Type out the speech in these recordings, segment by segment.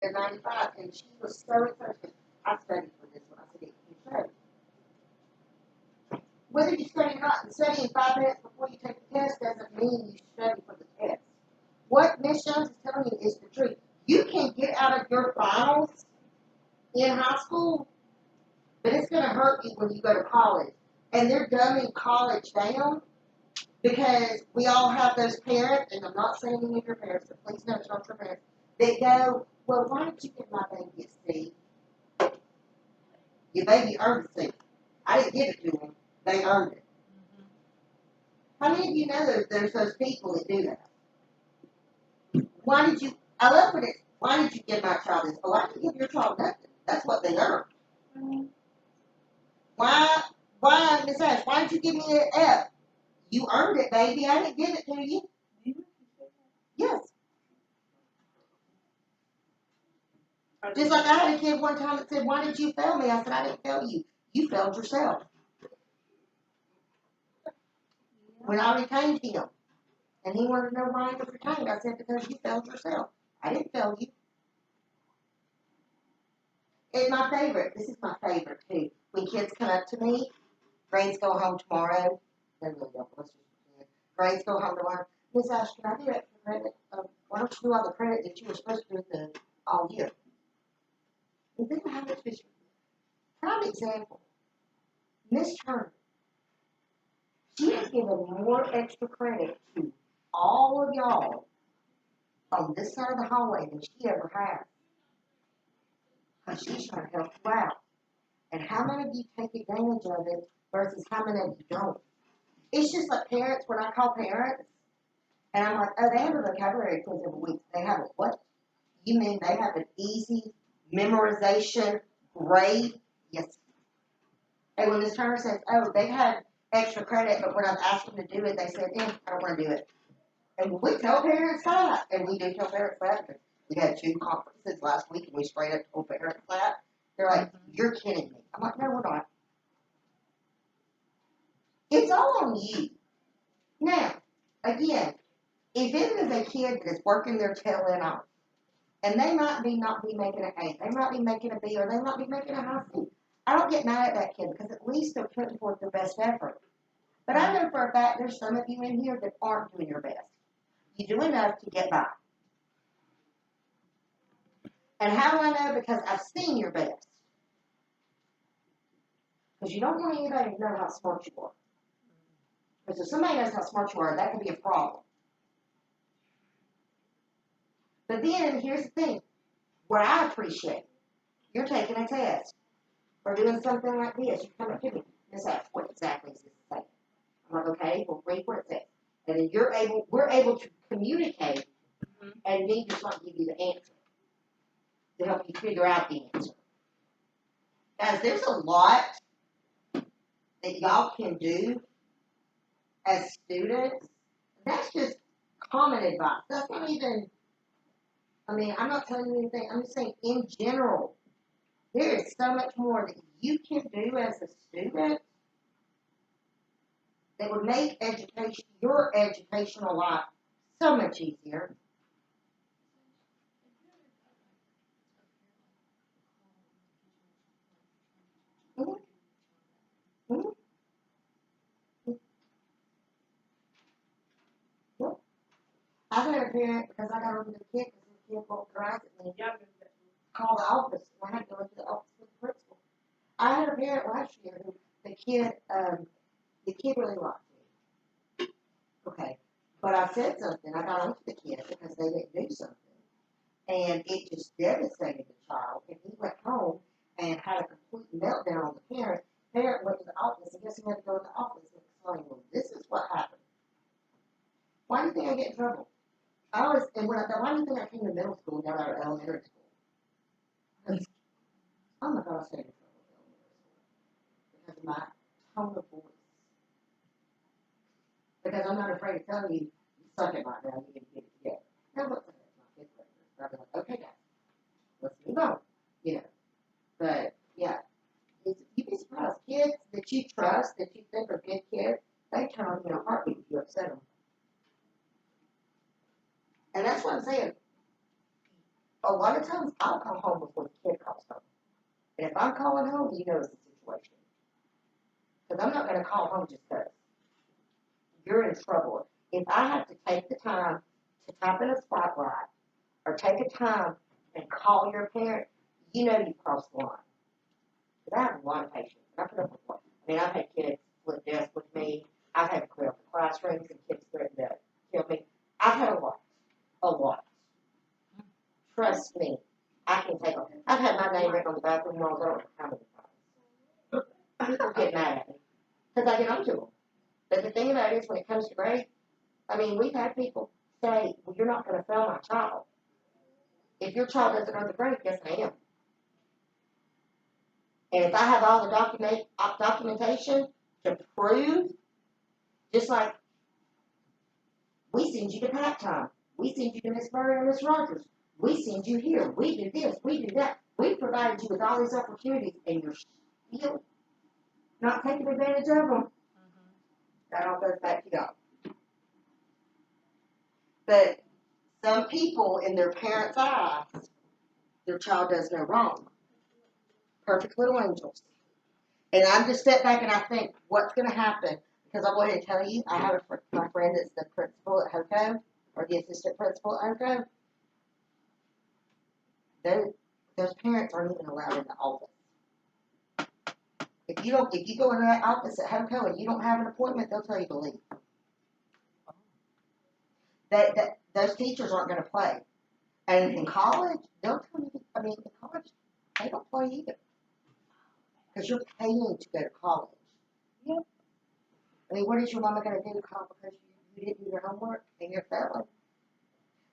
a 95, and she was so excited. I studied for this one. I said, you study. Whether you study or not, and studying 5 minutes before you take the test doesn't mean you study for the test. What Miss Jones is telling you is the truth. You can get out of your finals in high school, but it's going to hurt you when you go to college. And they're dumbing college down because we all have those parents, and I'm not saying any of your parents, so please know it's not your parents, that go, well, why don't you give my baby a C? Your baby earned a C. I didn't give it to them. They earned it. How many of you know that there's those people that do that? Why did you, I love when it's, why did you give my child this? Oh, I didn't give your child nothing. That's what they earned. Why, Miss Ash, why did you give me an F? You earned it, baby. I didn't give it to you. Yes. Just like I had a kid one time that said, why did you fail me? I said, I didn't fail you. You failed yourself. When I retained him, and he wanted to know why he was retained, I said, because you failed yourself. I didn't fail you. And my favorite, this is my favorite too. When kids come up to me, grades go home tomorrow. They really don't. Grades go home tomorrow. Miss Ash, can I do extra credit? Why don't you do all the credit that you were supposed to do all year? And then I have this prime example. Miss Turner. She has given more extra credit to all of y'all on this side of the hallway than she ever has. Because she's trying to help you out. And how many of you take advantage of it versus how many of you don't? It's just like parents, when I call parents, and I'm like, oh, they have a vocabulary quiz every week. They have a what? You mean they have an easy memorization grade? Yes. And when Ms. Turner says, oh, they had extra credit, but when I've asked them to do it, they said, I don't want to do it. And we tell parents that, and we do tell parents that. We had 2 conferences last week, and we straight up told parents that. They're like, you're kidding me. I'm like, no, we're not. It's all on you. Now, again, if it is a kid that is working their tail end off, and they might not be making an A, they might be making a B, or they might be making a high C, I don't get mad at that kid because at least they're putting forth their best effort. But I know for a fact there's some of you in here that aren't doing your best. You do enough to get by. And how do I know? Because I've seen your best. Because you don't want anybody to know how smart you are. Because if somebody knows how smart you are, that could be a problem. But then, here's the thing. Where I appreciate, you're taking a test. Or doing something like this. You come up to me. Miss Ash, what exactly is this saying? I'm like, okay, well, read what it says. And then we're able to communicate and me just not give you the answer. To help you figure out the answer. Guys, there's a lot that y'all can do as students. That's just common advice. That's not even, I'm not telling you anything. I'm just saying in general, there is so much more that you can do as a student that would make education, your educational life, so much easier. I had a parent, because I got over the kid, because the kid rolled her eyes at me, called the office, and I had to go into the office with the principal. I had a parent last year who, the kid really liked me. Okay. But I said something, I got onto the kid because they didn't do something. And it just devastated the child. And he went home and had a complete meltdown on the parent. Parent went to the office, and guess who had to go to the office and explain, well, this is what happened. Why do you think I get in trouble? Why do you think I came to middle school and got out of elementary school? Oh my God, I stayed in trouble with elementary school. Because of my tone of voice. Because I'm not afraid to tell you, you suck it right now, you need to get it together. Now, what's that? My fifth graders. I'll be like, okay, guys, let's move on. But, yeah. You'd be surprised. Kids that you trust, that you think are good kids, they turn on you in a heartbeat if you upset them. And that's what I'm saying. a lot of times I'll come home before the kid calls home. And if I'm calling home, you know it's a situation. Because I'm not going to call home just because. You're in trouble. If I have to take the time to tap in a spotlight or take a time and call your parent, you know you crossed the line. But I have a lot of patience. I put up with what? I mean, I've had kids split desks with me. I've had to clear up the classrooms and kids threatened to kill me. I've had a lot. A lot. Trust me. I can take them. I've had my name written on the bathroom walls. I don't know how many times. People get mad at me because I get onto them. But the thing about it is, when it comes to grades, I mean, we've had people say, well, you're not going to fail my child. If your child doesn't earn the grade, yes, I am. And if I have all the documentation to prove, just like we send you to pack time, we send you to Miss Murray and Miss Rogers, we send you here, we do this, we do that. We provided you with all these opportunities, and you're still not taking advantage of them. That all goes back to y'all. But some people, in their parents' eyes, their child does no wrong. Perfect little angels. And I just step back and I think, what's going to happen? Because I'll go ahead and tell you, I have my friend that's the principal at HOCO, or the assistant principal at HOCO. Those parents aren't even allowed in the office. If you go into that office at HOCO and you don't have an appointment, they'll tell you to leave. Those teachers aren't going to play. And in college, they'll tell you, I mean, in college, they don't play either. Because you're paying to go to college. Yep. I mean, what is your mama going to do because you didn't do your homework and you're failing?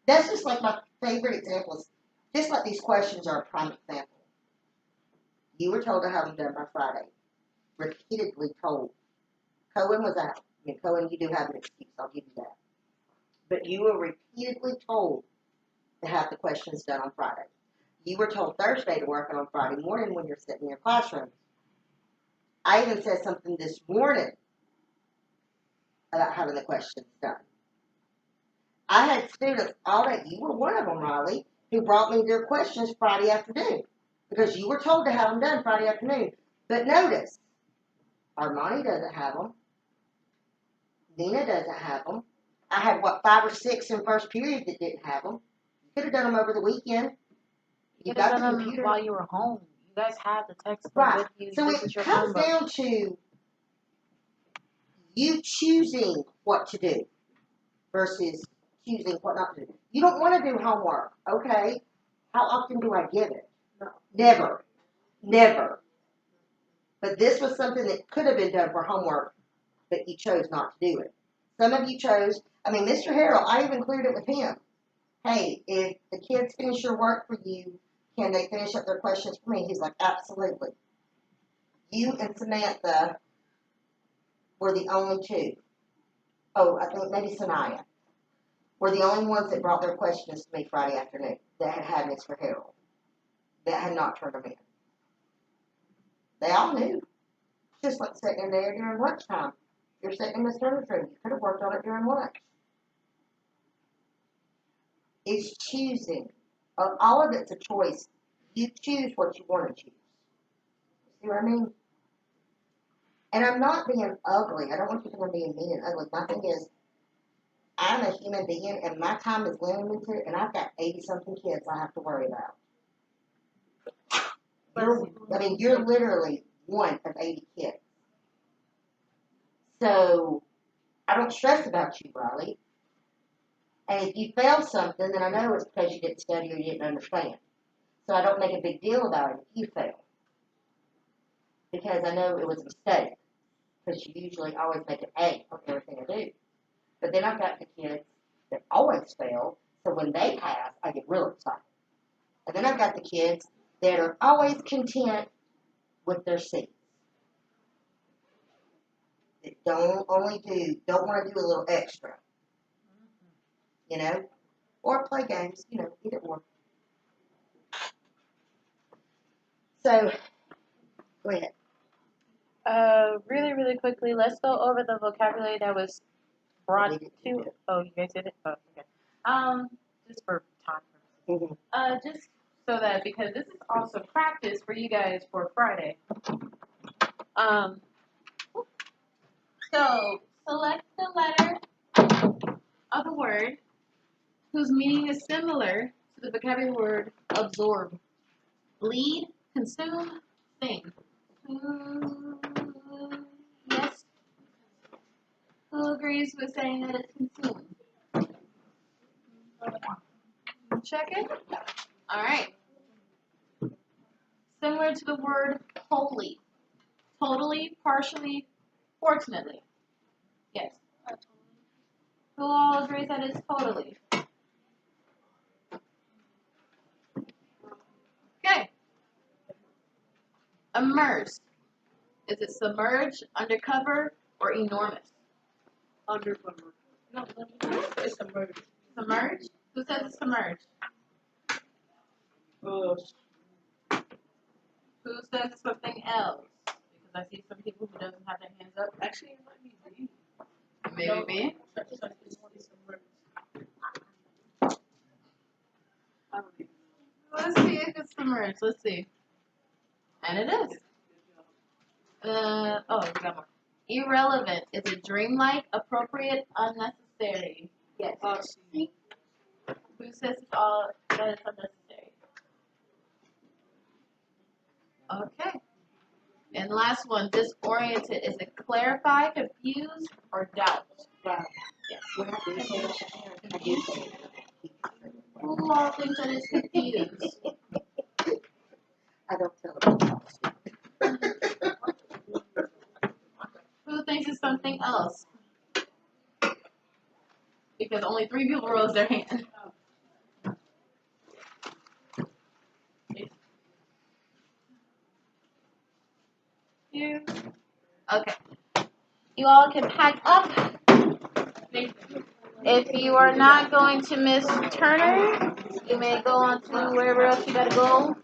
That's just like my favorite example. Just like these questions are a prime example. You were told to have them done by Friday. Repeatedly told. Cohen was out. I mean, Cohen, you do have an excuse. I'll give you that. But you were repeatedly told to have the questions done on Friday. You were told Thursday to work on Friday morning when you're sitting in your classroom. I even said something this morning about having the questions done. I had students all day. You were one of them, Riley, who brought me their questions Friday afternoon because you were told to have them done Friday afternoon. But notice, Armani doesn't have them. Nina doesn't have them. I had, 5 or 6 in first period that didn't have them. You could have done them over the weekend. You could have done them while you were home. You guys have the textbook with you. So it comes down to you choosing what to do versus choosing what not to do. You don't want to do homework, okay? How often do I give it? No. Never. Never. But this was something that could have been done for homework, but you chose not to do it. Some of you chose, Mr. Harrell, I even cleared it with him. Hey, if the kids finish your work for you, can they finish up their questions for me? He's like, absolutely. You and Samantha were the only two. Oh, I think maybe Sanaya were the only ones that brought their questions to me Friday afternoon that had Mr. Harrell, that had not turned them in. They all knew. Just like sitting in there during lunchtime. You're sitting in Miss Turner's room. You could have worked on it during lunch. It's choosing. All of it's a choice. You choose what you want to choose. See what I mean? And I'm not being ugly. I don't want you to think I'm being mean and ugly. My thing is, I'm a human being, and my time is limited, and I've got 80-something kids I have to worry about. You're literally one of 80 kids. So, I don't stress about you, Riley. And if you fail something, then I know it's because you didn't study or you didn't understand. So I don't make a big deal about it if you fail. Because I know it was a mistake. Because you usually always make an A on everything I do. But then I've got the kids that always fail, so when they pass, I get real excited. And then I've got the kids that are always content with their C's. That don't want to do a little extra. You know? Or play games, either or. So, go ahead. Really, really quickly, let's go over the vocabulary that was brought to. Oh, you guys did it? Oh, okay. Just for time Just so that, because this is also practice for you guys for Friday. So select the letter of the word whose meaning is similar to the vocabulary word absorb, bleed, consume, sting. Yes. Who agrees with saying that it's consumed? Check it. All right. Similar to the word wholly. Totally, partially, fortunately. Yes. Who all agrees that it's totally? Okay. Immerse. Is it submerge, undercover, or enormous? Undercover. No, it's submerged. Submerge? Who says it's submerge? Who says it's something else? Because I see some people who doesn't have their hands up. Actually, it might be B. Maybe B. It's submerged. I don't even know. Let's see if it's submerged. Let's see. And it is. Oh, we got more. Irrelevant. Is it dreamlike, appropriate, unnecessary? Yes. C. Who says it's all that it's unnecessary? Okay. And last one, disoriented. Is it clarify, confuse, or doubt? Wow. Yes. Who all thinks that it's confused? I don't tell them. Who thinks it's something else? Because only 3 people rose their hand. You. Okay. You all can pack up. If you are not going to Miss Turner, you may go on to wherever else you gotta go.